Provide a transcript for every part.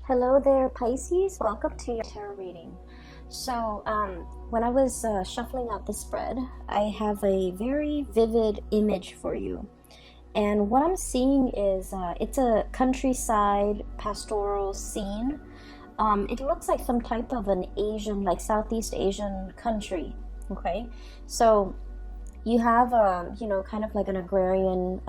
Hello there, Pisces. Welcome to your tarot reading. So, when I was shuffling out the spread, I have a very vivid image for you. And what I'm seeing is it's a countryside pastoral scene. It looks like some type of an Asian, like Southeast Asian country. Okay, so you have kind of like an agrarian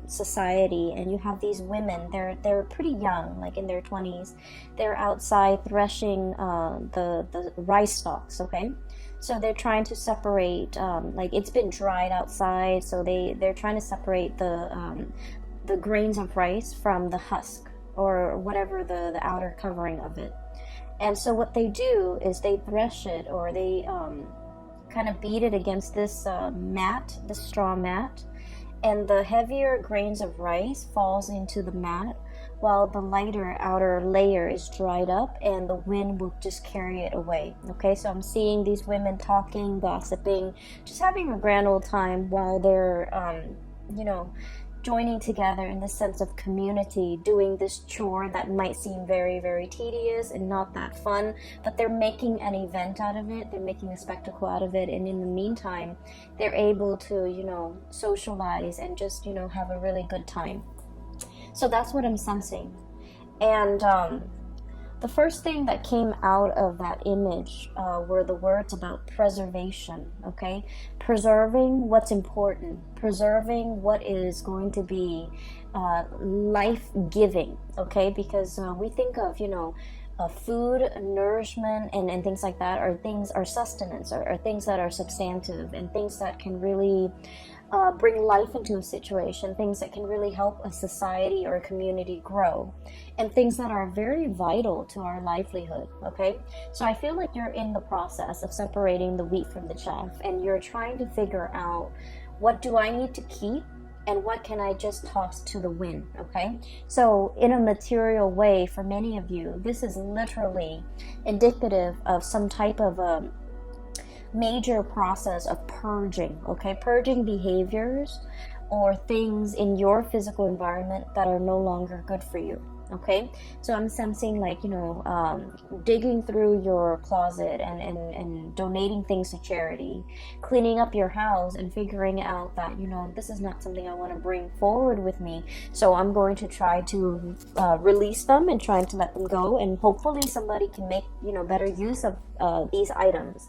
society, and you have these women. They're pretty young, like in their 20s. They're outside threshing the rice stalks. Okay, so they're trying to separate, like it's been dried outside, so they're trying to separate the grains of rice from the husk, or whatever the outer covering of it. And so what they do is they thresh it, or they kind of beat it against this mat, this straw mat, and the heavier grains of rice falls into the mat, while the lighter outer layer is dried up, and the wind will just carry it away. Okay, so I'm seeing these women talking, gossiping, just having a grand old time while they're joining together in the sense of community, doing this chore that might seem very, very tedious and not that fun, but they're making an event out of it, they're making a spectacle out of it, and in the meantime, they're able to, socialize and just, have a really good time. So that's what I'm sensing. And the first thing that came out of that image were the words about preservation, okay? Preserving what's important, preserving what is going to be life-giving, okay? Because we think of, food, nourishment, and things like that are sustenance, are things that are substantive, and things that can really bring life into a situation, things that can really help a society or a community grow, and things that are very vital to our livelihood, okay? So I feel like you're in the process of separating the wheat from the chaff, and you're trying to figure out, what do I need to keep and what can I just toss to the wind, okay? So in a material way, for many of you, this is literally indicative of some type of a major process of purging, okay? Purging behaviors or things in your physical environment that are no longer good for you, okay? So I'm sensing like, digging through your closet and donating things to charity, cleaning up your house and figuring out that, this is not something I want to bring forward with me. So I'm going to try to release them and trying to let them go. And hopefully somebody can make, better use of these items.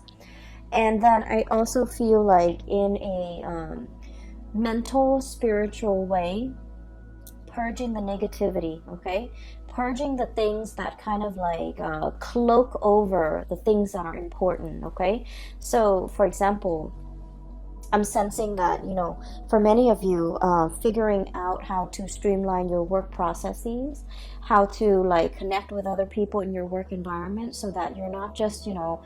And then I also feel like in a mental, spiritual way, purging the negativity, okay? Purging the things that kind of like cloak over the things that are important, okay? So, for example, I'm sensing that, for many of you, figuring out how to streamline your work processes, how to like connect with other people in your work environment, so that you're not just, some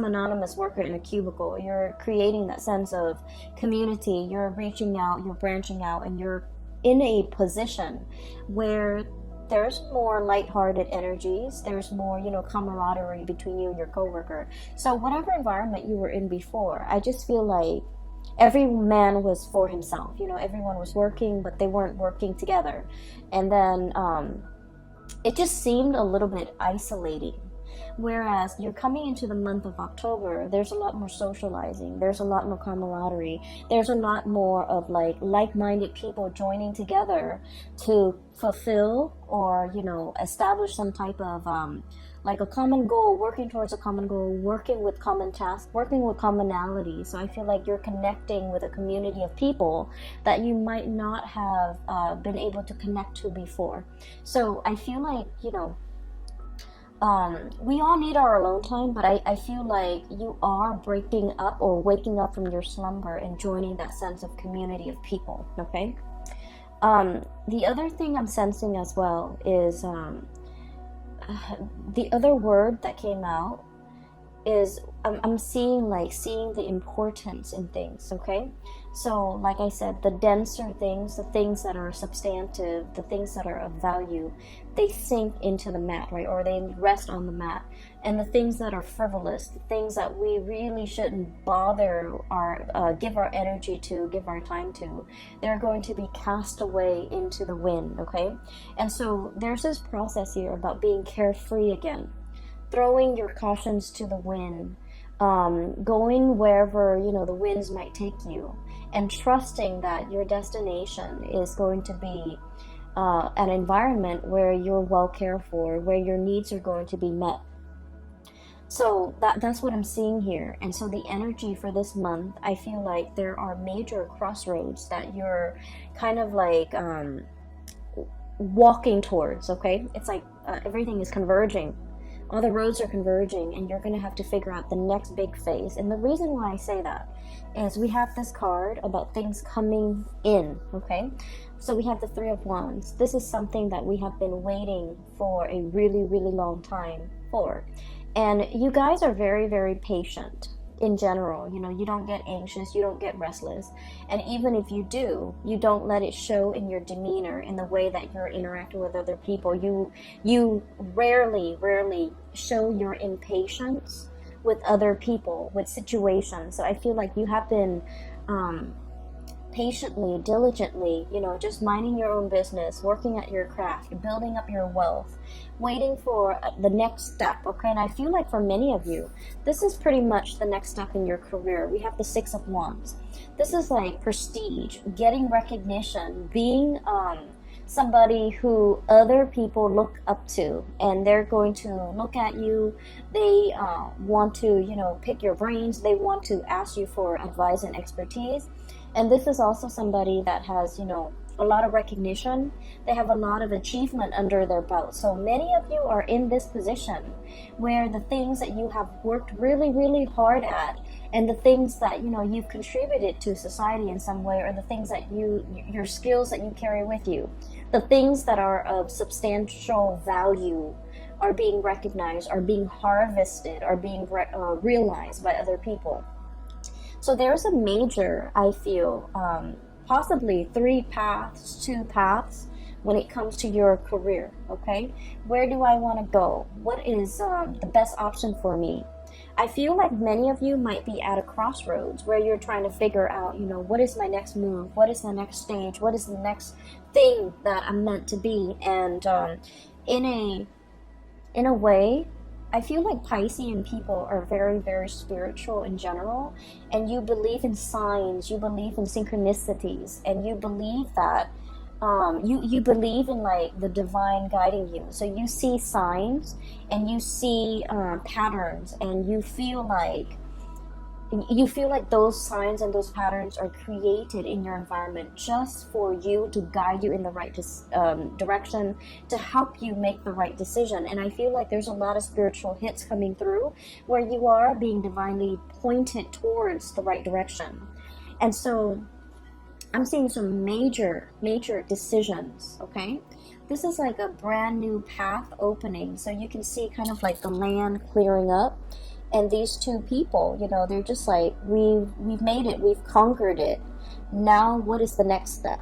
anonymous worker in a cubicle. You're creating that sense of community. You're reaching out, you're branching out, and you're in a position where there's more lighthearted energies, there's more, camaraderie between you and your coworker. So whatever environment you were in before, I just feel like every man was for himself. Everyone was working, but they weren't working together. And then it just seemed a little bit isolating. Whereas you're coming into the month of October, there's a lot more socializing, there's a lot more camaraderie, there's a lot more of like-minded people joining together to fulfill or, establish some type of like a common goal, working towards a common goal, working with common tasks, working with commonality. So I feel like you're connecting with a community of people that you might not have been able to connect to before. So I feel like, we all need our alone time, but I feel like you are breaking up or waking up from your slumber and joining that sense of community of people, okay? The other thing I'm sensing as well is the other word that came out is I'm seeing the importance in things, okay? So like I said, the denser things, the things that are substantive, the things that are of value, they sink into the mat, right? Or they rest on the mat. And the things that are frivolous, the things that we really shouldn't bother our give our energy to, give our time to, they're going to be cast away into the wind, okay? And so there's this process here about being carefree again, throwing your cautions to the wind, going wherever the winds might take you, and trusting that your destination is going to be an environment where you're well cared for, where your needs are going to be met. So that's what I'm seeing here. And so the energy for this month, I feel like there are major crossroads that you're kind of like walking towards, okay? It's like everything is converging. All the roads are converging, and you're going to have to figure out the next big phase. And the reason why I say that is we have this card about things coming in, okay? So we have the Three of Wands. This is something that we have been waiting for a really, really long time for. And you guys are very, very patient in general. You don't get anxious, you don't get restless. And even if you do, you don't let it show in your demeanor, in the way that you're interacting with other people. You rarely show your impatience with other people, with situations. So I feel like you have been patiently, diligently, just minding your own business, working at your craft, building up your wealth, waiting for the next step, okay? And I feel like for many of you, this is pretty much the next step in your career. We have the Six of Wands. This is like prestige, getting recognition, being somebody who other people look up to, and they're going to look at you. They want to, pick your brains. They want to ask you for advice and expertise. And this is also somebody that has, a lot of recognition. They have a lot of achievement under their belt. So many of you are in this position where the things that you have worked really, really hard at, and the things that, you've contributed to society in some way, or the things that your skills that you carry with you, the things that are of substantial value are being recognized, are being harvested, are being realized by other people. So there's a major, I feel, possibly 3 paths, 2 paths when it comes to your career, okay? Where do I want to go? What is the best option for me? I feel like many of you might be at a crossroads where you're trying to figure out, what is my next move? What is the next stage? What is the next thing that I'm meant to be? And in a way, I feel like Piscean people are very, very spiritual in general, and you believe in signs, you believe in synchronicities, and you believe that you believe in like the divine guiding you. So you see signs and you see patterns, and you feel like those signs and those patterns are created in your environment just for you, to guide you in the right direction, to help you make the right decision. And I feel like there's a lot of spiritual hits coming through where you are being divinely pointed towards the right direction. And so I'm seeing some major decisions, okay? This is like a brand new path opening. So you can see kind of like the land clearing up. And these two people, they're just like, we've made it, we've conquered it. Now, what is the next step?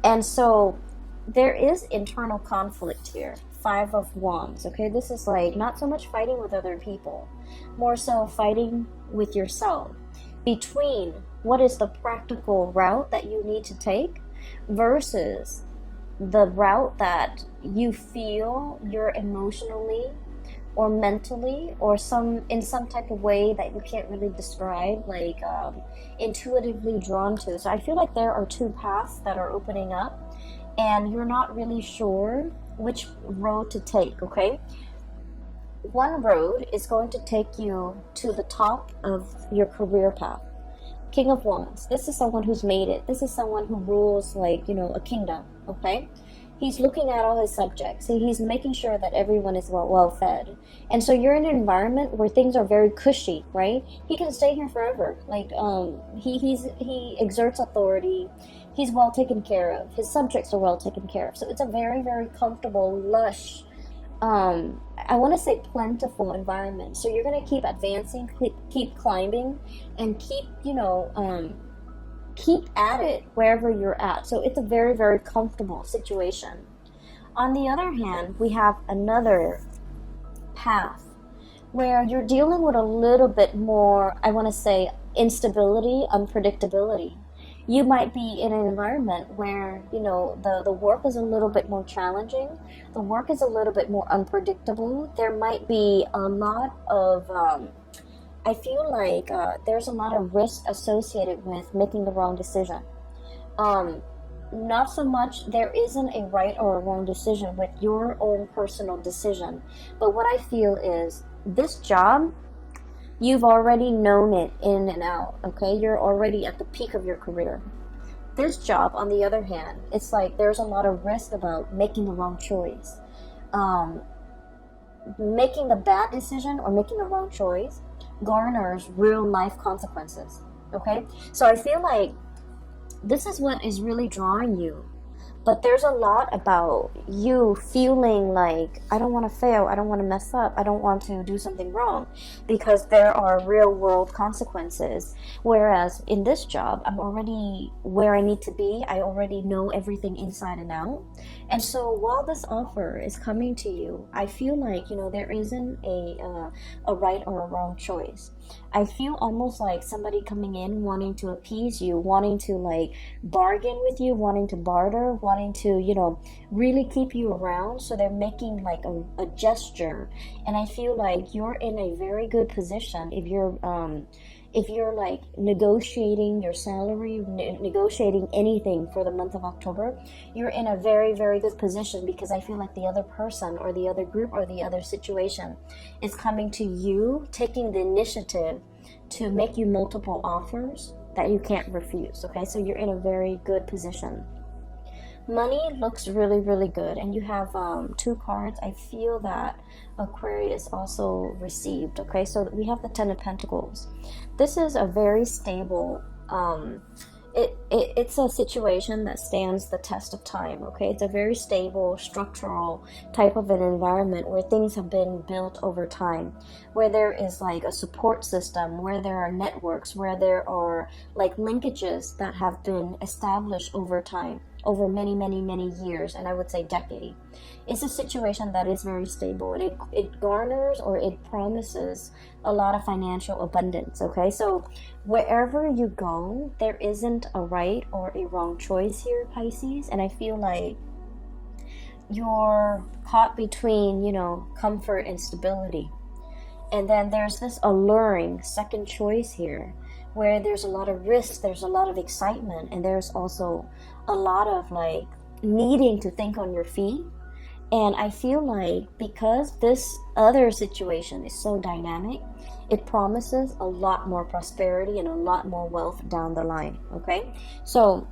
And so there is internal conflict here. 5 of Wands, okay? This is like not so much fighting with other people, more so fighting with yourself, between what is the practical route that you need to take versus the route that you feel you're emotionally or mentally, or in some type of way that you can't really describe, like intuitively drawn to. So I feel like there are 2 paths that are opening up, and you're not really sure which road to take, okay? One road is going to take you to the top of your career path. King of Wands, this is someone who's made it. This is someone who rules like, a kingdom, okay? He's looking at all his subjects. He's making sure that everyone is well fed. And so you're in an environment where things are very cushy, right? He can stay here forever. Like he exerts authority. He's well taken care of. His subjects are well taken care of. So it's a very, very comfortable, lush I want to say plentiful environment. So you're going to keep advancing, keep climbing, and keep, keep at it wherever you're at. So it's a very, very comfortable situation. On the other hand, we have another path where you're dealing with a little bit more, I want to say, instability, unpredictability. You might be in an environment where, the work is a little bit more challenging. The work is a little bit more unpredictable. There might be a lot of, I feel like there's a lot of risk associated with making the wrong decision. Not so much, there isn't a right or a wrong decision with your own personal decision. But what I feel is this job, you've already known it in and out, okay? You're already at the peak of your career. This job, on the other hand, it's like there's a lot of risk about making the wrong choice. Making the bad decision or making the wrong choice garners real life consequences, okay? So I feel like this is what is really drawing you. But there's a lot about you feeling like, I don't want to fail, I don't want to mess up, I don't want to do something wrong, because there are real world consequences. Whereas in this job, I'm already where I need to be. I already know everything inside and out. And so while this offer is coming to you, I feel like, there isn't a right or a wrong choice. I feel almost like somebody coming in wanting to appease you, wanting to like bargain with you, wanting to barter, wanting to, really keep you around. So they're making like a gesture. And I feel like you're in a very good position if you're like negotiating your salary, negotiating anything for the month of October, you're in a very, very good position, because I feel like the other person or the other group or the other situation is coming to you, taking the initiative to make you multiple offers that you can't refuse, okay? So you're in a very good position. Money looks really, really good, and you have 2 cards. I feel that Aquarius also received, okay? So we have the 10 of Pentacles. This is a very stable, it's a situation that stands the test of time, okay? It's a very stable, structural type of an environment where things have been built over time, where there is like a support system, where there are networks, where there are like linkages that have been established over time, over many, many, many years, and I would say decade. It's a situation that is very stable, and it garners or it promises a lot of financial abundance, okay? So wherever you go, there isn't a right or a wrong choice here, Pisces, and I feel like you're caught between, comfort and stability. And then there's this alluring second choice here, where there's a lot of risk, there's a lot of excitement, and there's also a lot of like needing to think on your feet. And I feel like because this other situation is so dynamic, it promises a lot more prosperity and a lot more wealth down the line, okay? So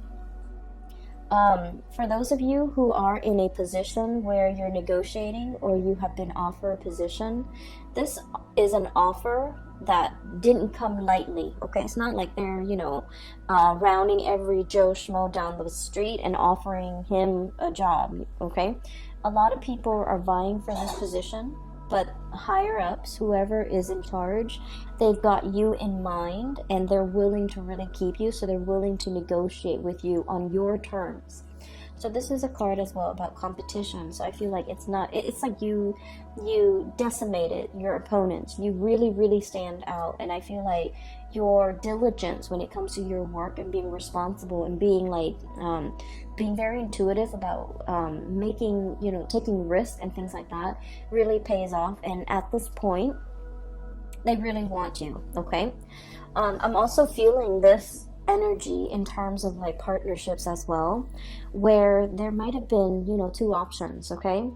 for those of you who are in a position where you're negotiating or you have been offered a position, this is an offer that didn't come lightly, okay? It's not like they're, rounding every Joe Schmo down the street and offering him a job, okay? A lot of people are vying for this position, but higher ups, whoever is in charge, they've got you in mind, and they're willing to really keep you, so they're willing to negotiate with you on your terms. So this is a card as well about competition. So I feel like it's like you decimated your opponents. You really, really stand out. And I feel like your diligence when it comes to your work and being responsible and being like, being very intuitive about taking risks and things like that really pays off. And at this point, they really want you, okay? I'm also feeling this energy in terms of like partnerships as well, where there might have been 2 options, okay?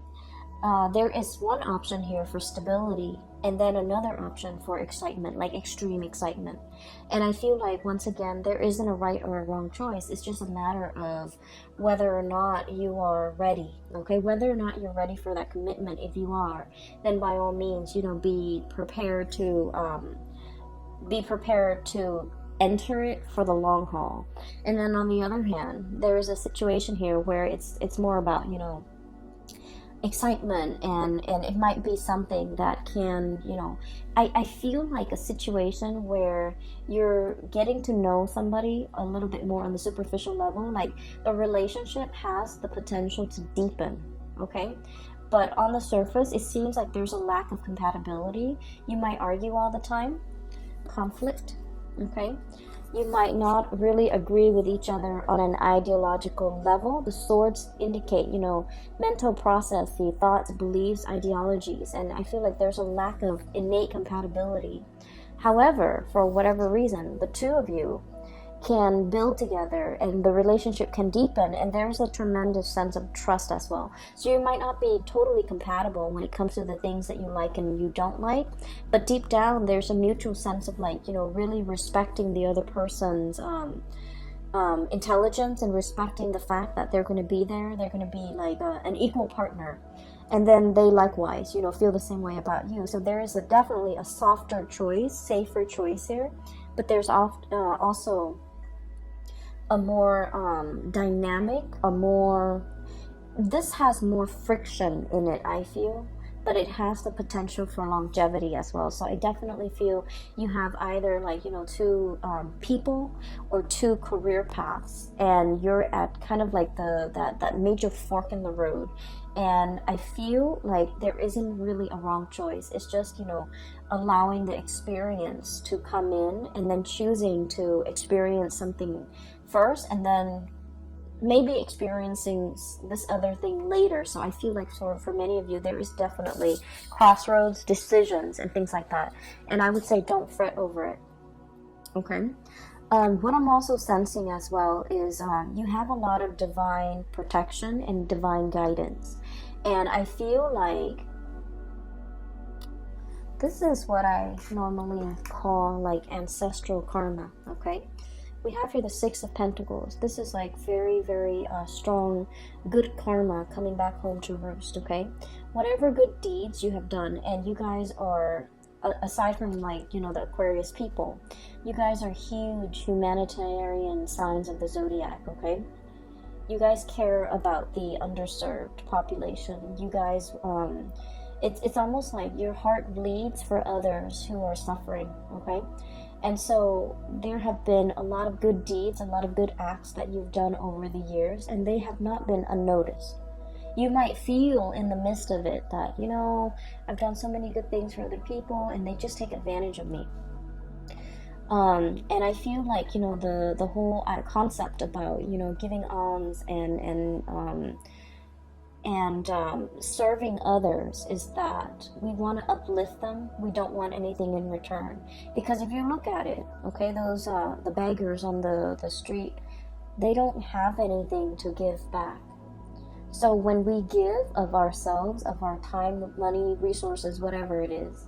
There is one option here for stability, and then another option for excitement, like extreme excitement. And I feel like once again there isn't a right or a wrong choice. It's just a matter of whether or not you are ready, okay? Whether or not you're ready for that commitment. If you are, then by all means, be prepared to enter it for the long haul. And then on the other hand, there is a situation here where it's more about excitement, and it might be something that can, I feel like a situation where you're getting to know somebody a little bit more on the superficial level, like the relationship has the potential to deepen, okay? But on the surface, it seems like there's a lack of compatibility. You might argue all the time, conflict, okay? You might not really agree with each other on an ideological level. The swords indicate, mental processes, thoughts, beliefs, ideologies, and I feel like there's a lack of innate compatibility. However, for whatever reason, the two of you can build together and the relationship can deepen, and there's a tremendous sense of trust as well. So you might not be totally compatible when it comes to the things that you like and you don't like, but deep down there's a mutual sense of really respecting the other person's intelligence, and respecting the fact that they're going to be there. They're going to be like an equal partner, and then they likewise feel the same way about you. So there is definitely a softer choice, safer choice here, but there's also a more dynamic, this has more friction in it, I feel, but it has the potential for longevity as well. So I definitely feel you have either two people or two career paths, and you're at kind of like that major fork in the road. And I feel like there isn't really a wrong choice. It's just, allowing the experience to come in, and then choosing to experience something first, and then maybe experiencing this other thing later. So I feel like for many of you, there is definitely crossroads, decisions, and things like that. And I would say don't fret over it. Okay. What I'm also sensing as well is you have a lot of divine protection and divine guidance. And I feel like this is what I normally call like ancestral karma, okay? We have here the Six of Pentacles. This is like very, very strong, good karma coming back home to roost, okay? Whatever good deeds you have done, and you guys are, aside from the Aquarius people, you guys are huge humanitarian signs of the zodiac, okay? You guys care about the underserved population. You guys, it's almost like your heart bleeds for others who are suffering, okay? And so there have been a lot of good deeds, a lot of good acts that you've done over the years, and they have not been unnoticed. You might feel in the midst of it that, I've done so many good things for other people and they just take advantage of me. And I feel like, the whole concept about, giving alms and serving others is that we want to uplift them. We don't want anything in return. Because if you look at it, okay, those the beggars on the street, they don't have anything to give back. So when we give of ourselves, of our time, money, resources, whatever it is,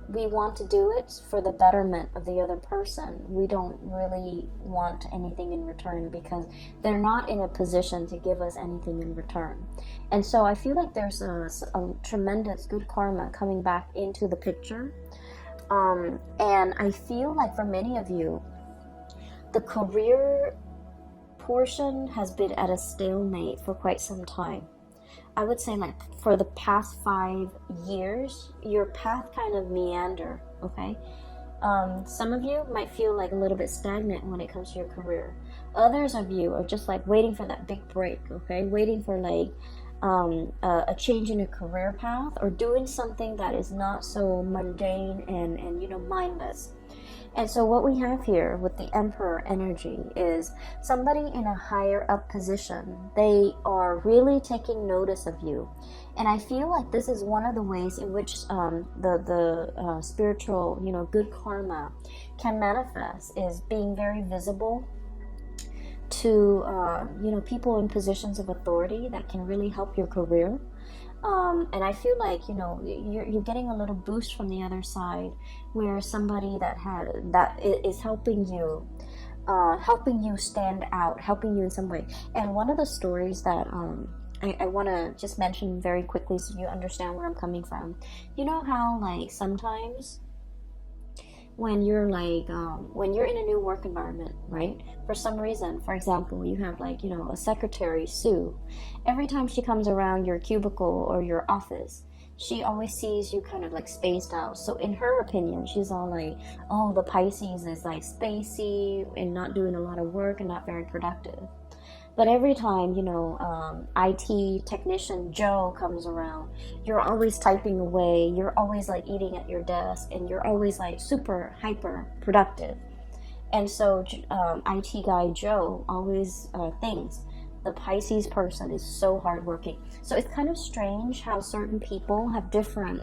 we want to do it for the betterment of the other person. We don't really want anything in return because they're not in a position to give us anything in return. And so I feel like there's a tremendous good karma coming back into the picture. And I feel like for many of you, the career portion has been at a stalemate for quite some time. I would say like for the past 5 years, your path kind of meander, okay? Some of you might feel like a little bit stagnant when it comes to your career. Others of you are just like waiting for that big break, okay? Waiting for like a change in your career path, or doing something that is not so mundane and mindless. And so what we have here with the Emperor energy is somebody in a higher up position. They are really taking notice of you. And I feel like this is one of the ways in which the spiritual, good karma can manifest, is being very visible to, people in positions of authority that can really help your career. And I feel like, you're getting a little boost from the other side, where somebody that is helping you stand out, helping you in some way. And one of the stories that I want to just mention very quickly so you understand where I'm coming from. You know how like sometimes when you're like when you're in a new work environment, right? For some reason, for example, you have like, you know, a secretary, Sue. Every time she comes around your cubicle or your office, she always sees you kind of like spaced out. So in her opinion, she's all like, oh, the Pisces is like spacey and not doing a lot of work and not very productive. But every time, you know, IT technician Joe comes around, you're always typing away, you're always like eating at your desk, and you're always like super hyper productive. And so IT guy Joe always thinks the Pisces person is so hardworking. So it's kind of strange how certain people have different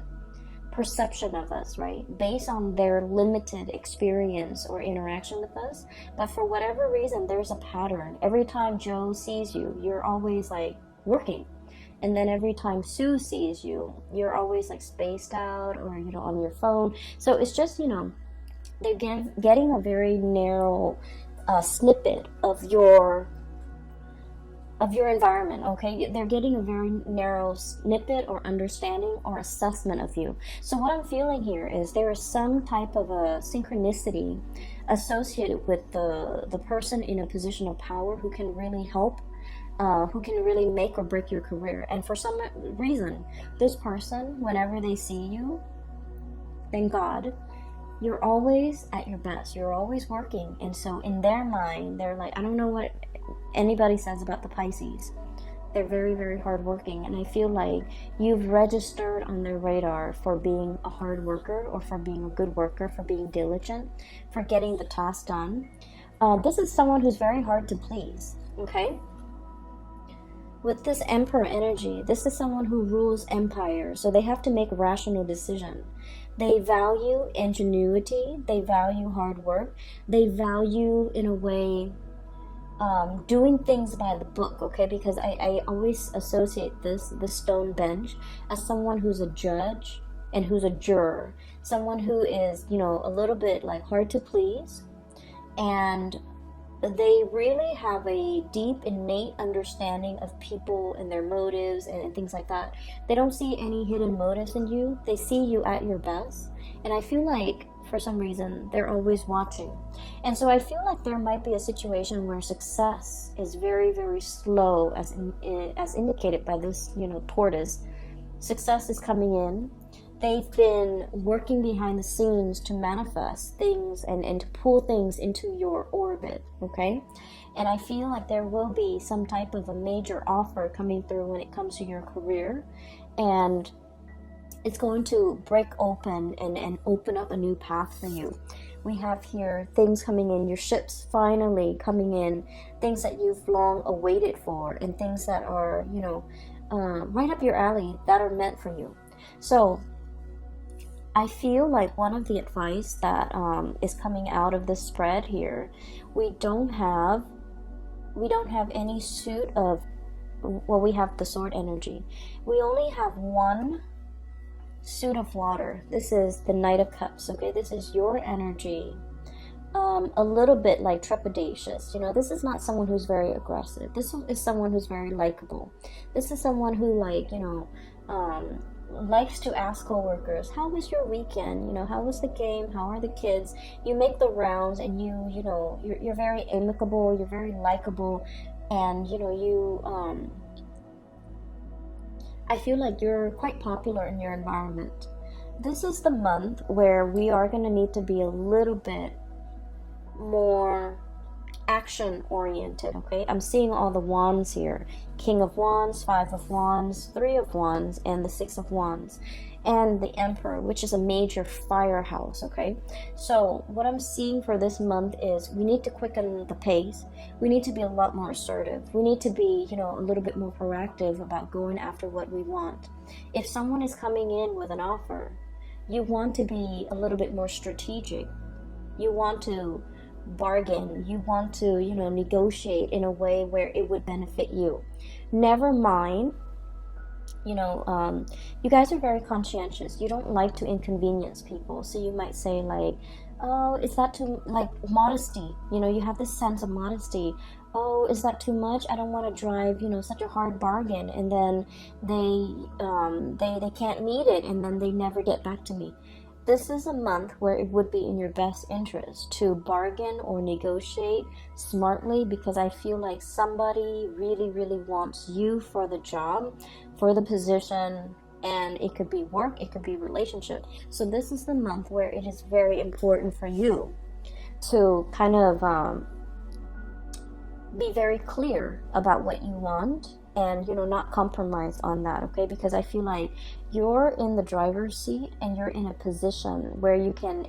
perception of us, right, based on their limited experience or interaction with us. But for whatever reason, there's a pattern. Every time Joe sees you, you're always like working, and then every time Sue sees you, you're always like spaced out or, you know, on your phone. So it's just, you know, they're getting a very narrow snippet of your environment, okay? They're getting a very narrow snippet or understanding or assessment of you. So what I'm feeling here is there is some type of a synchronicity associated with the person in a position of power who can really help, who can really make or break your career. And for some reason, this person, whenever they see you, thank God, you're always at your best. You're always working. And so in their mind, they're like, I don't know what anybody says about the Pisces. They're very, very hardworking. And I feel like you've registered on their radar for being a hard worker, or for being a good worker, for being diligent, for getting the task done. This is someone who's very hard to please, okay? With this Emperor energy, this is someone who rules empire, so they have to make rational decisions. They value ingenuity, they value hard work, they value, in a way, doing things by the book, okay? Because I always associate this stone bench as someone who's a judge and who's a juror, someone who is, you know, a little bit like hard to please, and they really have a deep innate understanding of people and their motives and things like that. They don't see any hidden motives in you. They see you at your best, and I feel like for some reason they're always watching. And so I feel like there might be a situation where success is very, very slow, as indicated by this, you know, tortoise. Success is coming in. They've been working behind the scenes to manifest things and to pull things into your orbit, okay? And I feel like there will be some type of a major offer coming through when it comes to your career, and it's going to break open and open up a new path for you. We have here things coming in, your ships finally coming in, things that you've long awaited for, and things that are, you know, right up your alley, that are meant for you. So I feel like one of the advice that is coming out of this spread here, we don't have any suit of, well, we have the sword energy. We only have one suit of water. This is the Knight of Cups, okay? This is your energy. A little bit like trepidatious. You know, this is not someone who's very aggressive. This is someone who's very likable. This is someone who, like, you know, likes to ask coworkers, how was your weekend? You know, how was the game? How are the kids? You make the rounds, and you know, you're very amicable, you're very likable, and, you know, I feel like you're quite popular in your environment. This is the month where we are going to need to be a little bit more action oriented, okay? I'm seeing all the wands here. King of Wands, Five of Wands, Three of Wands, and the Six of Wands. And the Emperor, which is a major firehouse, okay? So what I'm seeing for this month is we need to quicken the pace. We need to be a lot more assertive. We need to be, you know, a little bit more proactive about going after what we want. If someone is coming in with an offer, you want to be a little bit more strategic. You want to bargain. You want to, you know, negotiate in a way where it would benefit you. Never mind, you know, you guys are very conscientious. You don't like to inconvenience people. So you might say like, oh, is that too, like, modesty? You know, you have this sense of modesty. Oh, is that too much? I don't want to drive, you know, such a hard bargain. And then they can't meet it, and then they never get back to me. this is a month where it would be in your best interest to bargain or negotiate smartly, because I feel like somebody really, really wants you for the job, for the position, and it could be work, it could be relationship. So this is the month where it is very important for you to kind of be very clear about what you want, and not compromise on that, okay? Because I feel like you're in the driver's seat and you're in a position where you can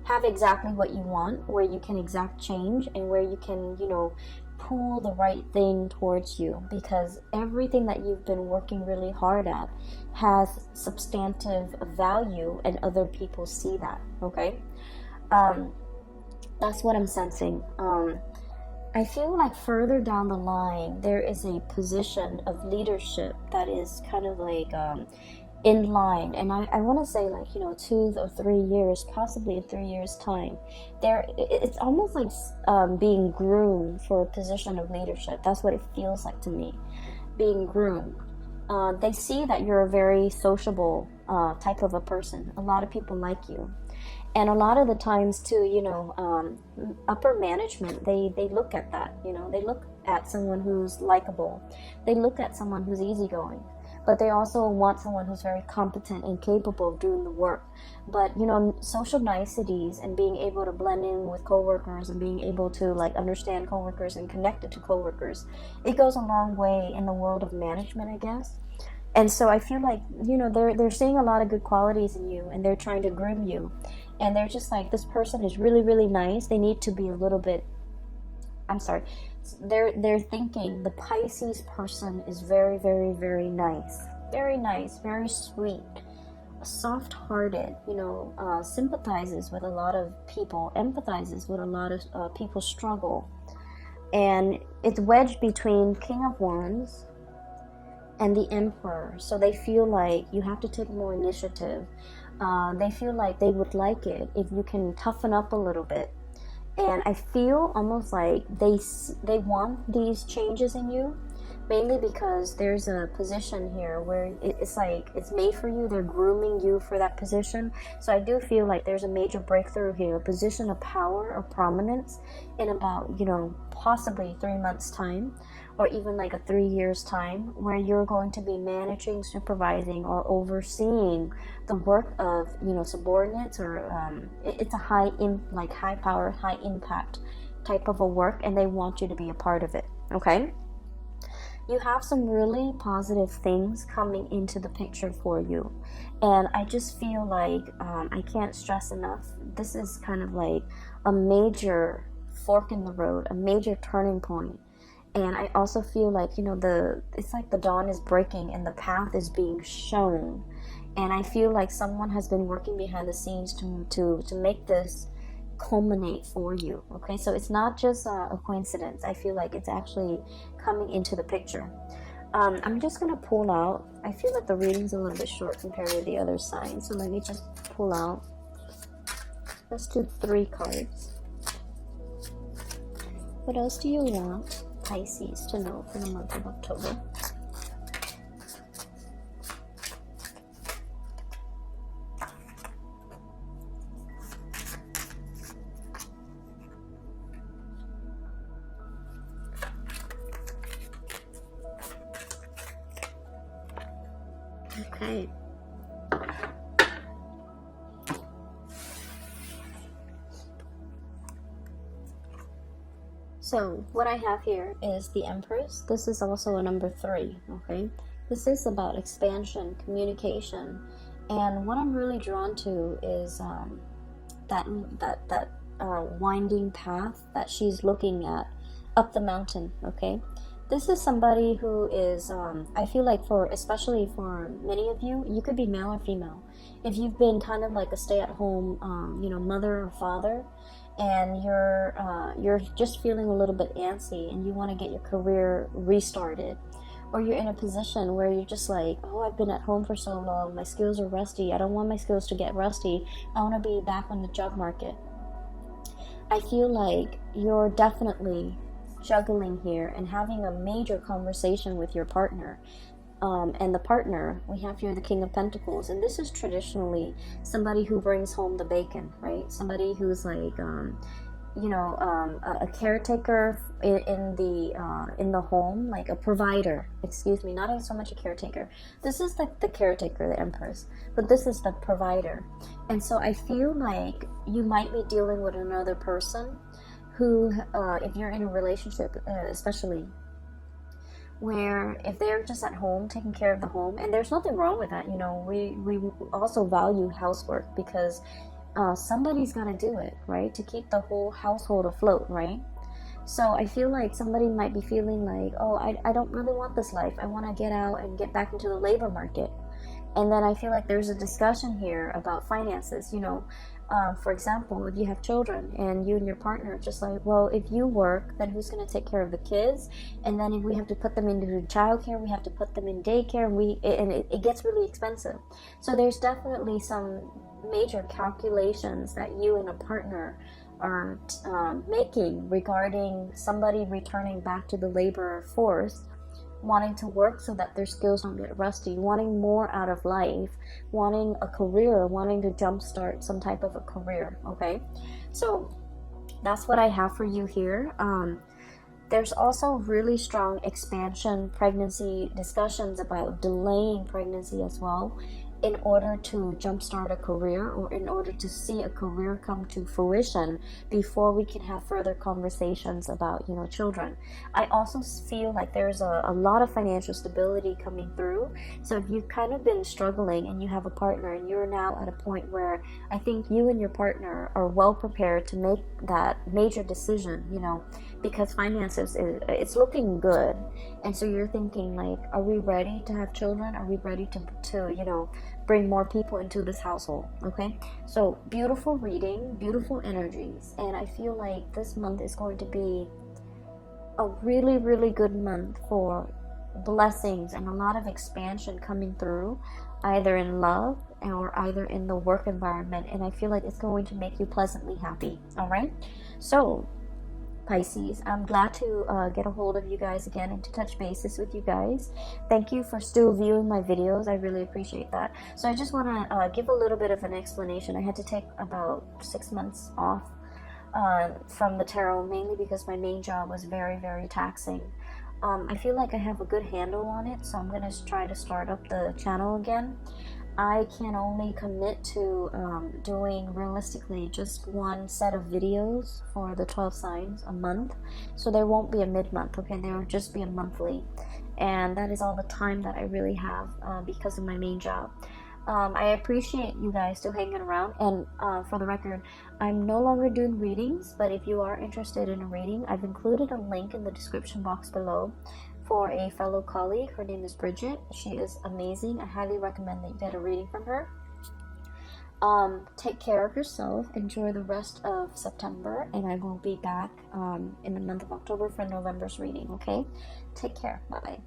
have exactly what you want, where you can exact change, and where you can pull the right thing towards you, because everything that you've been working really hard at has substantive value and other people see that, okay? That's what I'm sensing. I feel like further down the line, there is a position of leadership that is kind of like in line. And I want to say 2 or 3 years, possibly in 3 years' time. It's almost like being groomed for a position of leadership. That's what it feels like to me, being groomed. They see that you're a very sociable type of a person. A lot of people like you. And a lot of the times too, upper management, they look at that, they look at someone who's likable. They look at someone who's easygoing, but they also want someone who's very competent and capable of doing the work. But, social niceties and being able to blend in with coworkers and being able to understand coworkers and connect it to coworkers, it goes a long way in the world of management, I guess. And so I feel like, they're seeing a lot of good qualities in you, and they're trying to groom you. And they're just like, this person is really, really nice. They need to be a little bit, they're thinking the Pisces person is very, very, very nice. Very nice, very sweet, soft-hearted, sympathizes with a lot of people, empathizes with a lot of people's struggle. And it's wedged between King of Wands and the Emperor. So they feel like you have to take more initiative. They feel like they would like it if you can toughen up a little bit. And I feel almost like they want these changes in you, mainly because there's a position here where it's like it's made for you. They're grooming you for that position. So I do feel like there's a major breakthrough here, a position of power or prominence in about, possibly 3 months' time, or even a 3 years' time, where you're going to be managing, supervising, or overseeing the work of, subordinates, or it's a high power, high impact type of a work, and they want you to be a part of it, okay? You have some really positive things coming into the picture for you. And I just feel like, I can't stress enough, this is kind of like a major fork in the road, a major turning point. And I also feel like, it's like the dawn is breaking and the path is being shown. And I feel like someone has been working behind the scenes to make this culminate for you, okay? So it's not just a coincidence. I feel like it's actually coming into the picture. I'm just going to pull out. I feel like the reading's a little bit short compared with the other signs. So let me just pull out. Let's do 3 cards. What else do you want Pisces to know for the month of October? Okay. So what I have here is the Empress. This is also a number 3, okay? This is about expansion, communication, and what I'm really drawn to is that winding path that she's looking at up the mountain, okay? This is somebody who is, I feel like especially for many of you, you could be male or female. If you've been kind of like a stay-at-home, mother or father, and you're just feeling a little bit antsy and you want to get your career restarted, or you're in a position where you're just like, oh, I've been at home for so long, my skills are rusty, I don't want my skills to get rusty, I want to be back on the job market. I feel like you're definitely juggling here and having a major conversation with your partner. And the partner, we have here the King of Pentacles, and this is traditionally somebody who brings home the bacon, right? Somebody who's like, a caretaker in the home, like a provider. Excuse me, not so much a caretaker. This is like the caretaker, the Empress, but this is the provider. And so I feel like you might be dealing with another person who, if you're in a relationship, especially, where if they're just at home taking care of the home, and there's nothing wrong with that, we also value housework, because somebody's got to do it, right, to keep the whole household afloat, right? So I feel like somebody might be feeling like, oh, I don't really want this life, I want to get out and get back into the labor market. And then I feel like there's a discussion here about finances. For example, if you have children and you and your partner are just like, well, if you work, then who's going to take care of the kids? And then if we have to put them into childcare, we have to put them in daycare, and it gets really expensive. So there's definitely some major calculations that you and a partner are making regarding somebody returning back to the labor force, wanting to work so that their skills don't get rusty, wanting more out of life, wanting a career, wanting to jumpstart some type of a career. Okay, so that's what I have for you here. There's also really strong expansion pregnancy discussions about delaying pregnancy as well, in order to jumpstart a career, or in order to see a career come to fruition before we can have further conversations about, children. I also feel like there's a lot of financial stability coming through. So if you've kind of been struggling and you have a partner, and you're now at a point where I think you and your partner are well prepared to make that major decision, because finances, it's looking good. And so you're thinking like, are we ready to have children? Are we ready to bring more people into this household? Okay, so beautiful reading, beautiful energies, and I feel like this month is going to be a really, really good month for blessings and a lot of expansion coming through, either in love or either in the work environment, and I feel like it's going to make you pleasantly happy. All right, so Pisces, I'm glad to get a hold of you guys again and to touch bases with you guys. Thank you for still viewing my videos. I really appreciate that. So I just want to give a little bit of an explanation. I had to take about 6 months off from the tarot, mainly because my main job was very, very taxing. I feel like I have a good handle on it, so I'm going to try to start up the channel again. I can only commit to doing realistically just one set of videos for the 12 signs a month. So there won't be a mid-month, okay? There will just be a monthly. And that is all the time that I really have because of my main job. I appreciate you guys still hanging around. And for the record, I'm no longer doing readings, but if you are interested in a reading, I've included a link in the description box below for a fellow colleague. Her name is Bridget. She is amazing. I highly recommend that you get a reading from her. Take care of yourself. Enjoy the rest of September, and I will be back in the month of October for November's reading. Okay, take care. Bye bye.